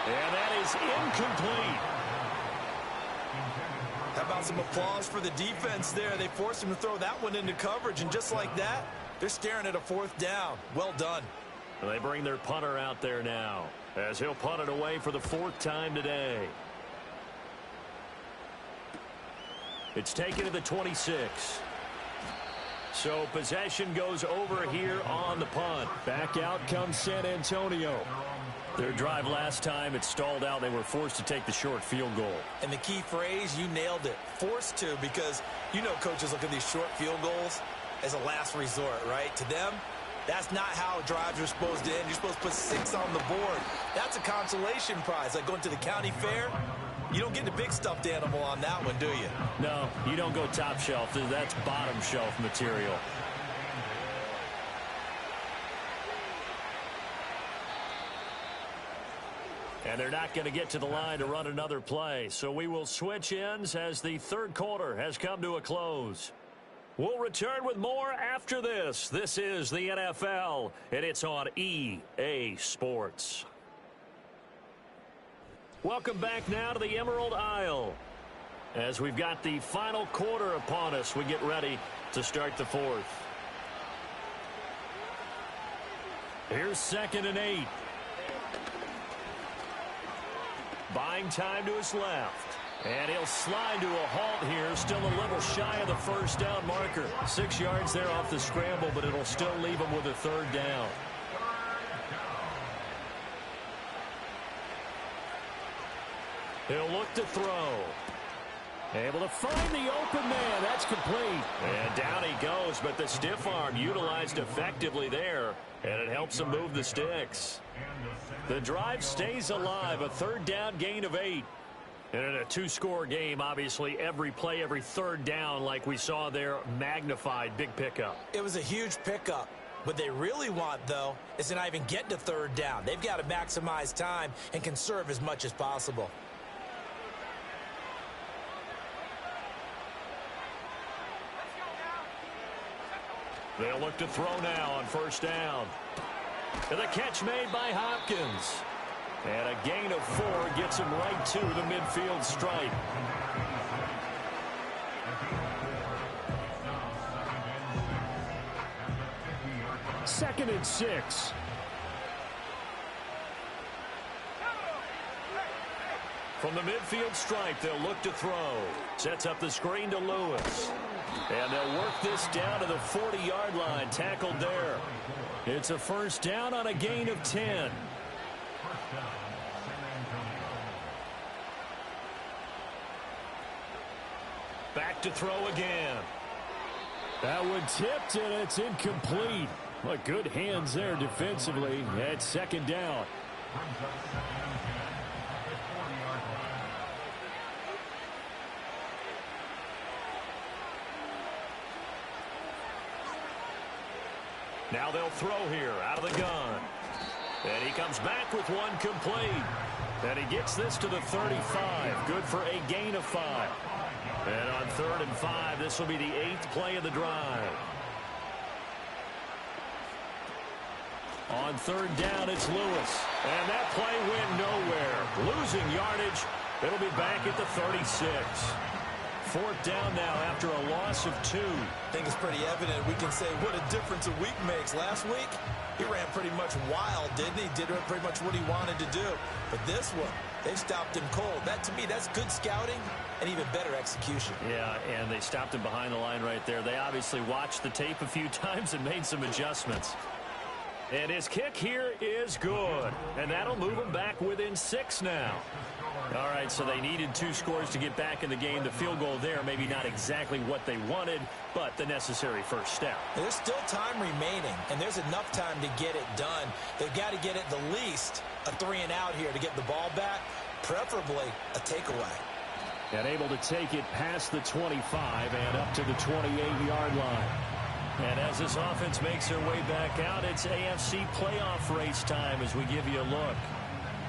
And that is incomplete. How about some applause for the defense there? They forced him to throw that one into coverage, and just like that, they're staring at a 4th down. Well done. They bring their punter out there now as he'll punt it away for the 4th time today. It's taken to the 26. So possession goes over here on the punt. Back out comes San Antonio. Their drive last time, it stalled out. They were forced to take the short field goal. And the key phrase, you nailed it. Forced to, because you know coaches look at these short field goals as a last resort, right? To them, that's not how drives are supposed to end. You're supposed to put 6 on the board. That's a consolation prize. Like going to the county fair, you don't get the big stuffed animal on that one, do you? No, you don't go top shelf. That's bottom shelf material. And they're not going to get to the line to run another play. So we will switch ends as the 3rd quarter has come to a close. We'll return with more after this. This is the NFL, and it's on EA Sports. Welcome back now to the Emerald Isle. As we've got the final quarter upon us, we get ready to start the 4th. Here's 2nd and 8. Buying time to his left. And he'll slide to a halt here. Still a little shy of the 1st down marker. 6 yards there off the scramble, but it'll still leave him with a 3rd down. He'll look to throw. Able to find the open man. That's complete. And down he goes, but the stiff arm utilized effectively there. And it helps him move the sticks. The drive stays alive. A 3rd down gain of 8. And in a 2-score game, obviously, every play, every 3rd down, like we saw there, magnified. Big pickup. It was a huge pickup. What they really want, though, is to not even get to 3rd down. They've got to maximize time and conserve as much as possible. They'll look to throw now on 1st down. And the catch made by Hopkins. And a gain of 4 gets him right to the midfield stripe. Second and 6. From the midfield stripe, they'll look to throw. Sets up the screen to Lewis. And they'll work this down to the 40-yard line. Tackled there. It's a 1st down on a gain of 10. Back to throw again. That one tipped, and it's incomplete. Well, good hands there defensively at 2nd down. Now they'll throw here out of the gun. And he comes back with one complete. And he gets this to the 35. Good for a gain of 5. And on 3rd and 5, this will be the 8th play of the drive. On 3rd down, it's Lewis. And that play went nowhere. Losing yardage. It'll be back at the 36. 4th down now after a loss of 2. I think it's pretty evident. We can say what a difference a week makes. Last week, he ran pretty much wild, didn't he? Did pretty much what he wanted to do. But this one, they stopped him cold. That, to me, that's good scouting and even better execution. Yeah, and they stopped him behind the line right there. They obviously watched the tape a few times and made some adjustments. And his kick here is good. And that'll move him back within 6 now. All right, so they needed 2 scores to get back in the game. The field goal there, maybe not exactly what they wanted, but the necessary first step. There's still time remaining, and there's enough time to get it done. They've got to get at the least a 3-and-out here to get the ball back, preferably a takeaway. And able to take it past the 25 and up to the 28-yard line. And as this offense makes their way back out, it's AFC playoff race time as we give you a look.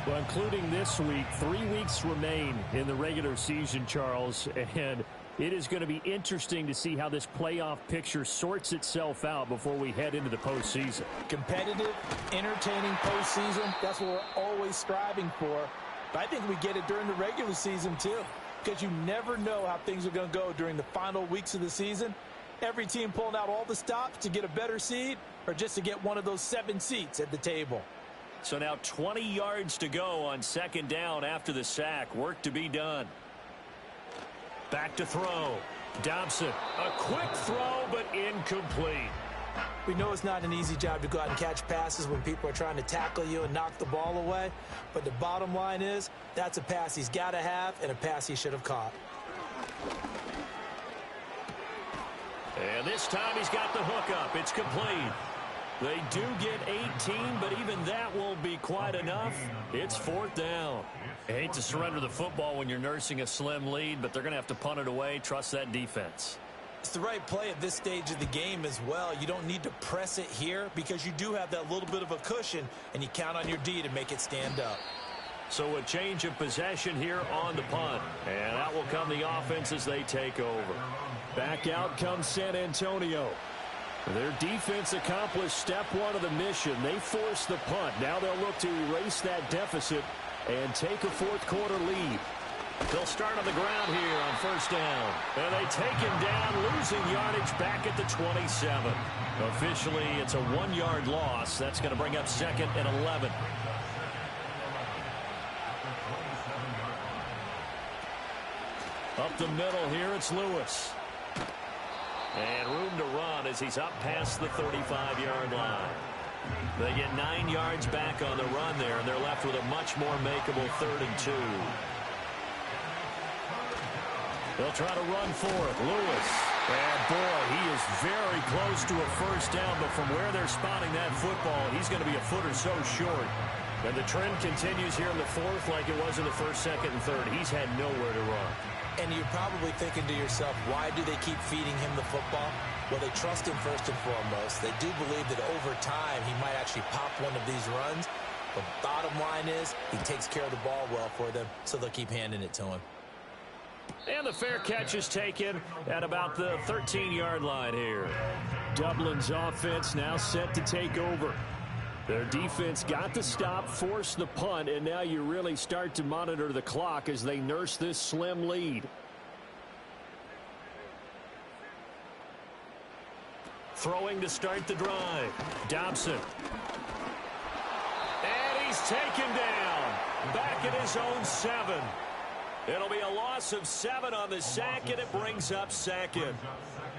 Well, including this week, 3 weeks remain in the regular season, Charles, and it is going to be interesting to see how this playoff picture sorts itself out before we head into the postseason. Competitive, entertaining postseason, that's what we're always striving for. But I think we get it during the regular season, too, because you never know how things are going to go during the final weeks of the season. Every team pulling out all the stops to get a better seed or just to get one of those 7 seats at the table. So now 20 yards to go on 2nd down after the sack. Work to be done. Back to throw. Dobson, a quick throw, but incomplete. We know it's not an easy job to go out and catch passes when people are trying to tackle you and knock the ball away. But the bottom line is, that's a pass he's got to have and a pass he should have caught. And this time he's got the hook up. It's complete. They do get 18, but even that won't be quite enough. It's 4th down. I hate to surrender the football when you're nursing a slim lead, but they're going to have to punt it away. Trust that defense. It's the right play at this stage of the game as well. You don't need to press it here because you do have that little bit of a cushion, and you count on your D to make it stand up. So a change of possession here on the punt. And out will come the offense as they take over. Back out comes San Antonio. Their defense accomplished step 1 of the mission. They forced the punt. Now they'll look to erase that deficit and take a 4th quarter lead. They'll start on the ground here on 1st down. And they take him down, losing yardage back at the 27. Officially, it's a 1-yard loss. That's going to bring up 2nd and 11. Up the middle here, it's Lewis. And room to run as he's up past the 35-yard line. They get 9 yards back on the run there, and they're left with a much more makeable 3rd and 2. They'll try to run for it. Lewis. And, boy, he is very close to a 1st down, but from where they're spotting that football, he's going to be a foot or so short. And the trend continues here in the 4th like it was in the 1st, 2nd, and 3rd. He's had nowhere to run. And you're probably thinking to yourself, why do they keep feeding him the football? Well, they trust him first and foremost. They do believe that over time he might actually pop one of these runs. But bottom line is he takes care of the ball well for them, so they'll keep handing it to him. And the fair catch is taken at about the 13-yard line here. Dublin's offense now set to take over. Their defense got the stop, forced the punt, and now you really start to monitor the clock as they nurse this slim lead. Throwing to start the drive. Dobson. And he's taken down. Back at his own 7. It'll be a loss of 7 on the sack, and it brings up 2nd.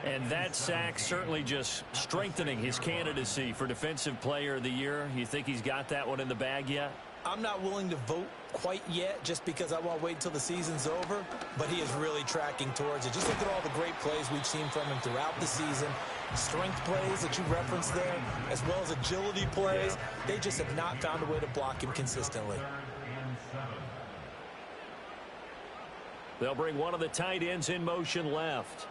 And that sack certainly just strengthening his candidacy for Defensive Player of the Year. You think he's got that one in the bag yet? I'm not willing to vote quite yet just because I want to wait until the season's over, but he is really tracking towards it. Just look at all the great plays we've seen from him throughout the season. Strength plays that you referenced there, as well as agility plays. They just have not found a way to block him consistently. They'll bring one of the tight ends in motion left.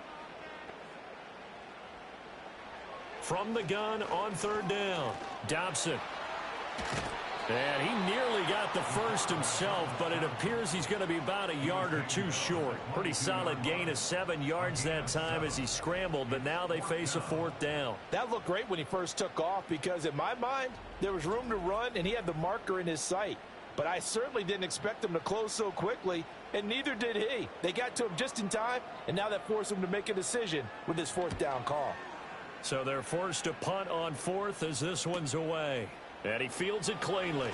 from the gun on third down. Dobson. And he nearly got the first himself, but it appears he's going to be about a yard or two short. Pretty solid gain of 7 yards that time as he scrambled, but now they face a fourth down. That looked great when he first took off because, in my mind, there was room to run, and he had the marker in his sight. But I certainly didn't expect him to close so quickly, and neither did he. They got to him just in time, and now that forced him to make a decision with his fourth down call. So they're forced to punt on fourth as this one's away. And he fields it cleanly.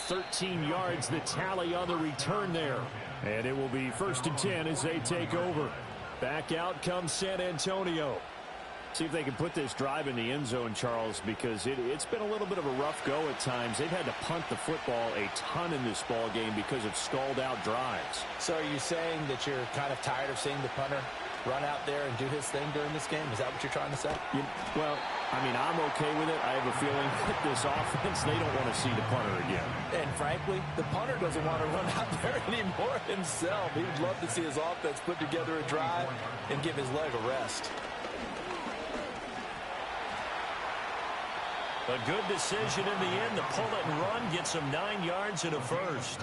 13 yards the tally on the return there. And it will be 1st and 10 as they take over. Back out comes San Antonio. See if they can put this drive in the end zone, Charles, because it's been a little bit of a rough go at times. They've had to punt the football a ton in this ball game because of stalled out drives. So are you saying that you're kind of tired of seeing the punter run out there and do his thing during this game? Is that what you're trying to say? Well, I mean, I'm okay with it. I have a feeling that this offense, they don't want to see the punter again. And frankly, the punter doesn't want to run out there anymore himself. He'd love to see his offense put together a drive and give his leg a rest. A good decision in the end. The pull it and run gets him 9 yards and a first.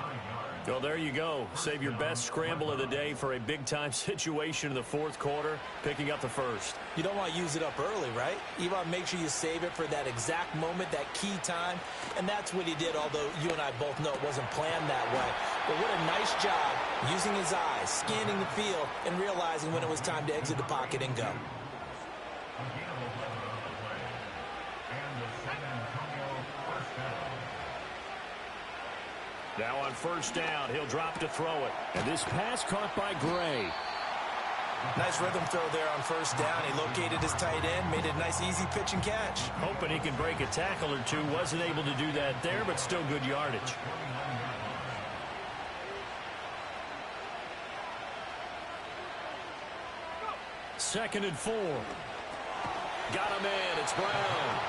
Well, there you go. Save your best scramble of the day for a big-time situation in the fourth quarter, picking up the first. You don't want to use it up early, right? You want to make sure you save it for that exact moment, that key time, and that's what he did, although you and I both know it wasn't planned that way. But what a nice job using his eyes, scanning the field, and realizing when it was time to exit the pocket and go. Now on first down, he'll drop to throw it. And this pass caught by Gray. Nice rhythm throw there on first down. He located his tight end, made it a nice easy pitch and catch. Hoping he can break a tackle or two. Wasn't able to do that there, but still good yardage. Second and 4. Got him in. It's Brown.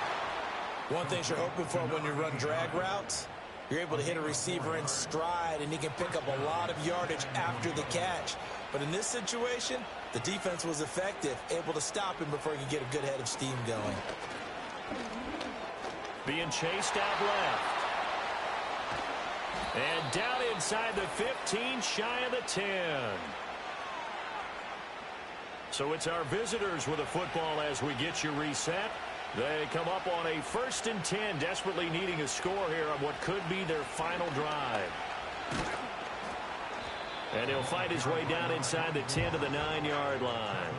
One thing you're hoping for when you run drag routes, you're able to hit a receiver in stride, and he can pick up a lot of yardage after the catch. But in this situation, the defense was effective, able to stop him before he could get a good head of steam going. Being chased out left. And down inside the 15, shy of the 10. So it's our visitors with a football as we get you reset. They come up on a 1st and 10, desperately needing a score here on what could be their final drive. And he'll fight his way down inside the 10 to the 9-yard line.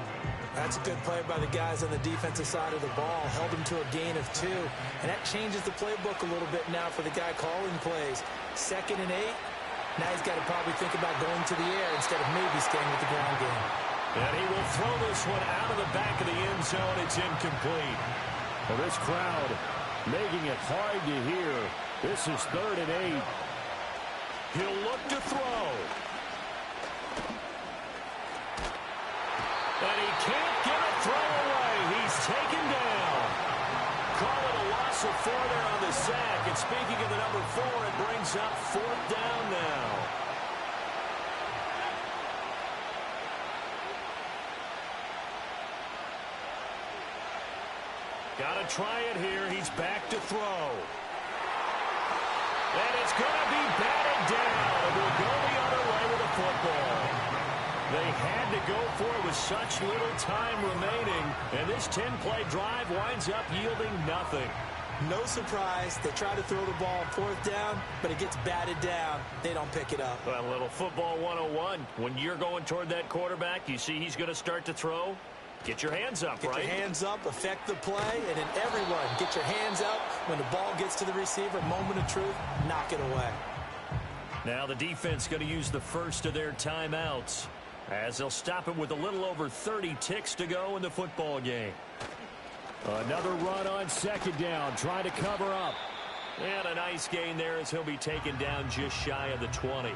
That's a good play by the guys on the defensive side of the ball. Held him to a gain of 2. And that changes the playbook a little bit now for the guy calling plays. 2nd and 8. Now he's got to probably think about going to the air instead of maybe staying with the ground game. And he will throw this one out of the back of the end zone. It's incomplete. Well, this crowd making it hard to hear. This is 3rd and 8. He'll look to throw. And he can't get a throw away. He's taken down. Call it a loss of 4 there on the sack. And speaking of the number 4, it brings up 4th down now. Got to try it here. He's back to throw. And it's going to be batted down. And we'll go the other way with the football. They had to go for it with such little time remaining. And this 10-play drive winds up yielding nothing. No surprise. They try to throw the ball on 4th down, but it gets batted down. They don't pick it up. Well, a little football 101. When you're going toward that quarterback, you see he's going to start to throw. Get your hands up, right? Get your hands up, affect the play, and then everyone get your hands up. When the ball gets to the receiver, moment of truth, knock it away. Now the defense going to use the first of their timeouts as they'll stop it with a little over 30 ticks to go in the football game. Another run on 2nd down, trying to cover up. And a nice gain there as he'll be taken down just shy of the 20.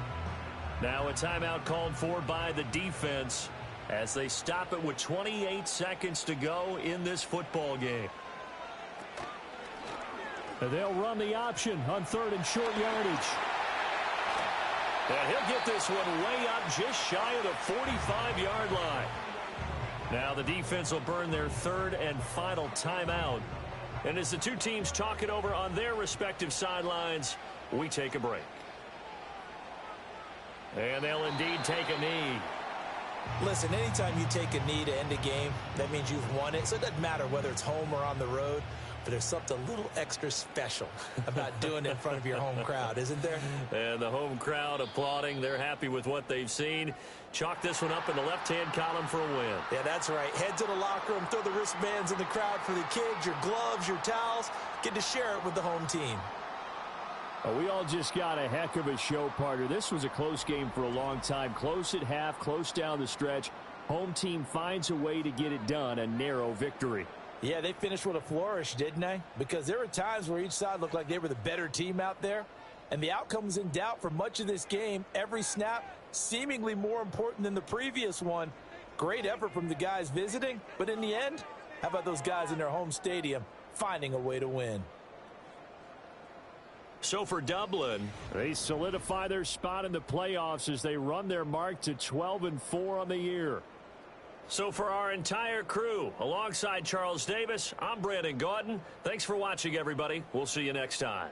Now a timeout called for by the defense as they stop it with 28 seconds to go in this football game. And they'll run the option on 3rd and short yardage. And he'll get this one way up just shy of the 45-yard line. Now the defense will burn their third and final timeout. And as the two teams talk it over on their respective sidelines, we take a break. And they'll indeed take a knee. Listen, anytime you take a knee to end a game, that means you've won it. So it doesn't matter whether it's home or on the road, but there's something a little extra special about doing it in front of your home crowd, isn't there? And the home crowd applauding. They're happy with what they've seen. Chalk this one up in the left-hand column for a win. Yeah, that's right. Head to the locker room, throw the wristbands in the crowd for the kids, your gloves, your towels. Get to share it with the home team. We all just got a heck of a show, partner. This was a close game for a long time. Close at half, close down the stretch. Home team finds a way to get it done, a narrow victory. Yeah, they finished with a flourish, didn't they? Because there were times where each side looked like they were the better team out there. And the outcome was in doubt for much of this game. Every snap seemingly more important than the previous one. Great effort from the guys visiting. But in the end, how about those guys in their home stadium finding a way to win? So for Dublin, they solidify their spot in the playoffs as they run their mark to 12-4 on the year. So for our entire crew, alongside Charles Davis, I'm Brandon Gaudin. Thanks for watching, everybody. We'll see you next time.